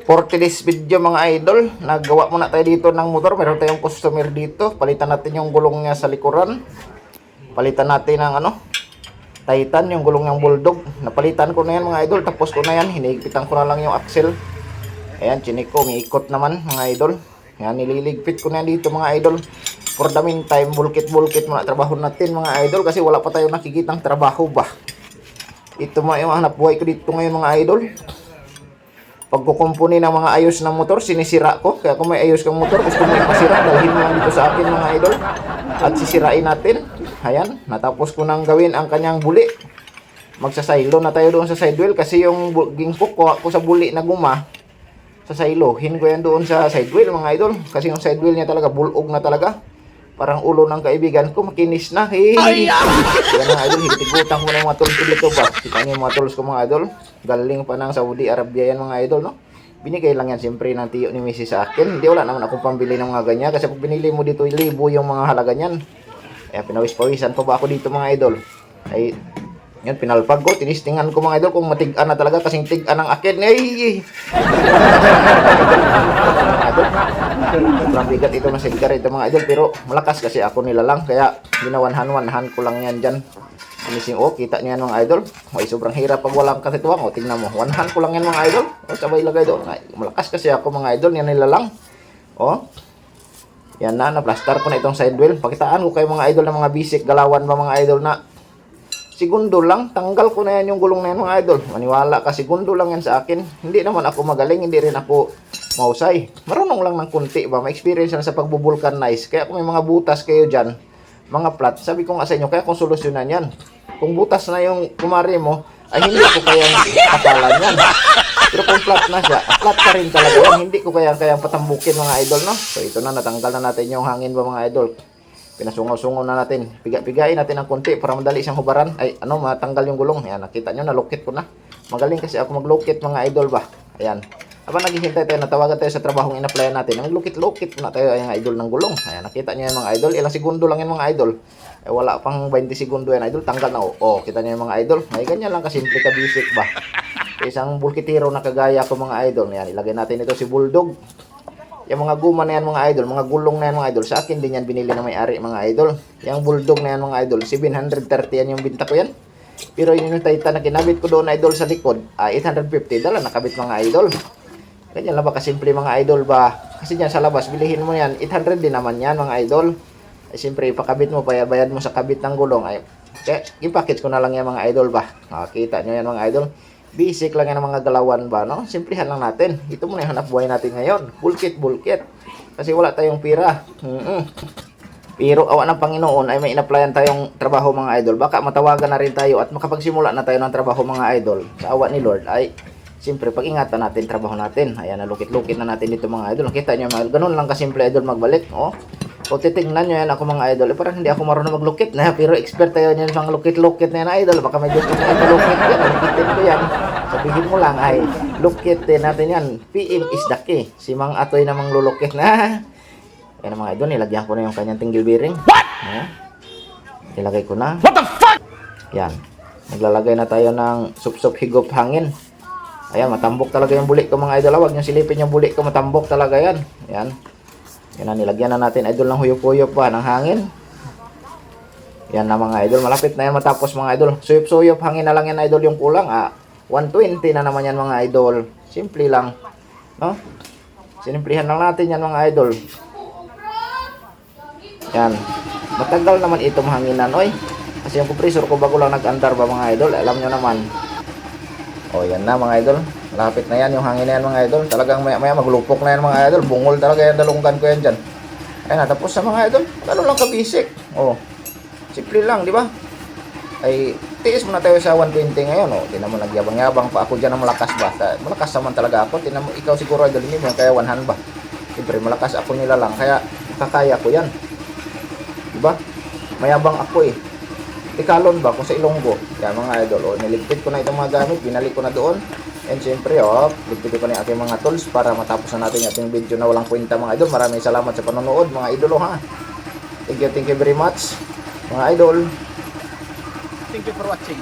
For today's video mga idol, naggawa muna tayo dito ng motor. Meron tayong customer dito. Palitan natin yung gulong niya sa likuran. Palitan natin ng Titan, yung gulong ng Bulldog. Napalitan ko na yan mga idol. Tapos ko na yan. Hinihigpitan ko na lang yung axle. Ayan, chinik ko. Umiikot naman mga idol. Ayan, nililigpit ko na yan dito mga idol. For the meantime, bulkit-bulkit muna trabaho natin mga idol. Kasi wala pa tayo nakikitang trabaho ba. Ito mga yung hanap buhay ko dito ngayon mga idol. Pagkukumpuni ng mga ayos ng motor, sinisira ko. Kaya kung may ayos kang motor, gusto mo ipasira, dalhin mo lang dito sa akin mga idol. At sisirain natin. Ayan, natapos ko nang gawin ang kanyang buli. Magsasaylo na tayo doon sa sidewheel kasi yung gingpok ko sa buli na guma, sasaylohin ko yan doon sa sidewheel mga idol. Kasi yung sidewheel niya talaga, bulog na talaga. Parang ulo ng kaibigan ko, makinis na. Hey! Yan mga idol, hinitigutan ko na yung mga tools ko dito ba. Kita niyo yung mga tools ko mga idol. Galing pa ng Saudi Arabia yan mga idol, no? Binigay lang yan siyempre ng tiyo ni Mrs. sa akin. Hindi, wala naman akong pambili ng mga ganyan. Kasi pag binili mo dito, libo yung mga halaga niyan. Kaya pinawis-pawisan pa ba ako dito mga idol. Ay, yan, pinalpag ko. Tinistingan ko mga idol kung matigaan na talaga. Kasing tigaan ng akin. Ay! Sobrang bigat ito na sigar ito mga idol. Pero malakas kasi ako nilalang. Kaya ginawanhan-wanhan ko lang yan dyan. Finishing, kita niyo yan mga idol. Ay, sobrang hirap pag walang katituang. Tingnan mo, one hand ko lang yan mga idol. Sabay lagay doon. Ay, malakas kasi ako mga idol, yan nilalang. Yan na, na-plaster ko na itong sidewheel. Pakitaan ko kayo mga idol ng mga basic galawan ba mga idol na segundo lang, tanggal ko na yan yung gulong na yan mga idol. Maniwala ka, segundo lang yan sa akin. Hindi naman ako magaling, hindi rin ako mahusay. Marunong lang ng kunti ba, may experience na sa pagbubulkanize. Kaya kung may mga butas kayo dyan, mga flat, sabi ko nga sa inyo, kaya kung solusyonan yan. Kung butas na yung kumari mo, ay hindi ko kayang kapalan yan. Pero kung flat na siya, flat ka rin talaga yan. Hindi ko kayang patambukin mga idol, no? So ito na, natanggal na natin yung hangin ba mga idol. Pinasungaw-sungaw na natin. Piga-pigain natin ng konti para madali siyang hubaran. Ay, matanggal yung gulong. Ayan, nakita nyo, nalukit ko na. Magaling kasi ako maglukit mga idol ba. Ayan. Habang naghihintay tayo, natawagan tayo sa trabahong in-applyan natin. Maglukit-lukit na tayo yung idol ng gulong. Ayan, nakita nyo yung mga idol. Ilang segundo lang yung mga idol. Eh, wala pang 20 segundo yan idol. Tanggal na. Kita nyo yung mga idol. Ay, ganyan lang kasimple ka basic ba. Isang bulkitero na kagaya ko mga idol. Ayan, ilagay natin ito si Bulldog. Yung mga guma na yan mga idol, mga gulong na yan mga idol, sa akin din yan binili na may-ari mga idol. Yung Bulldog na yan mga idol, 730 yan yung binta ko yan. Pero yun yung Titan na kinabit ko doon idol sa likod, 850, dala nakabit mga idol. Ganyan lang ba kasimple mga idol ba? Kasi dyan sa labas, bilihin mo yan, 800 din naman yan mga idol. Ay siyempre ipakabit mo, bayad mo sa kabit ng gulong. Ay, i-package ko na lang yan mga idol ba? Kita nyo yan mga idol. Basic lang yan ang mga galawan ba, no? Simplihan lang natin. Ito muna yung hanap buhay natin ngayon. Bulkit. Kasi wala tayong pira. Pero awa ng Panginoon ay may in-applyan tayong trabaho mga idol. Baka matawagan na rin tayo at makapagsimula na tayo ng trabaho mga idol. Sa awa ni Lord ay siyempre pag-ingatan natin trabaho natin. Ayan, nalukit-lukit na natin dito mga idol. Nakita nyo mga idol, ganun lang kasimple idol magbalik. Kung titignan nyo yan ako mga idol, parang hindi ako marunong maglukit na, pero expert tayo nyo mga lukit-lukit na yan idol. Baka may gusto na ipalukit yan, lukitin ko yan. Sabihin mo lang ay, lukitin natin yan. PM is the key. Si Mang Atoy namang lulukit na. Yan mga idol, nilagyan ko na yung kanyang tinggil bearing. What? Nilagay ko na. What the fuck? Yan. Naglalagay na tayo ng sup-sup higop hangin. Ayan, matambok talaga yung bulik ko mga idol. Huwag nyo silipin yung bulik ko, matambok talaga yan. Yan. Yan na, nilagyan na natin idol ng huyop-huyop pa ng hangin. Yan na mga idol, malapit na yan matapos mga idol. Suyop-suyop hangin na lang yan idol yung kulang. 120 na naman yan mga idol. Simple lang, no? Sinimplihan lang natin yan mga idol. Yan. Matagal naman itong hanginan, oy. Kasi yung compressor ko bago lang nag-andar ba mga idol, alam nyo naman. Yan na mga idol. Lapit na yan yung hangin na yan mga idol. Talagang maya maglupok na yan mga idol. Bungol talaga yan, dalunggan ko yan dyan. Ayan na, tapos sa mga idol. Ganun lang ka-basic. Simple lang, di ba? Ay, tiis muna tayo sa 120 ngayon. Tinan mo, nagyabang-yabang pa ako dyan na malakas ba? Malakas naman talaga ako. Tinan mo, ikaw siguro idol, hindi mo kaya 100 ba? Siyempre, malakas ako nila lang. Kaya, kakaya ko yan. Di ba? Mayabang ako eh. Tikalon ba kung sa Ilonggo? Kaya mga idol, niligpit ko na itong mga gamit, binalik ko na doon. And siyempre, ligpit ko na yung aking mga tools para matapos na natin yung ating video na walang kwenta mga idol. Maraming salamat sa panonood mga idol ha. Thank you very much mga idol. Thank you for watching.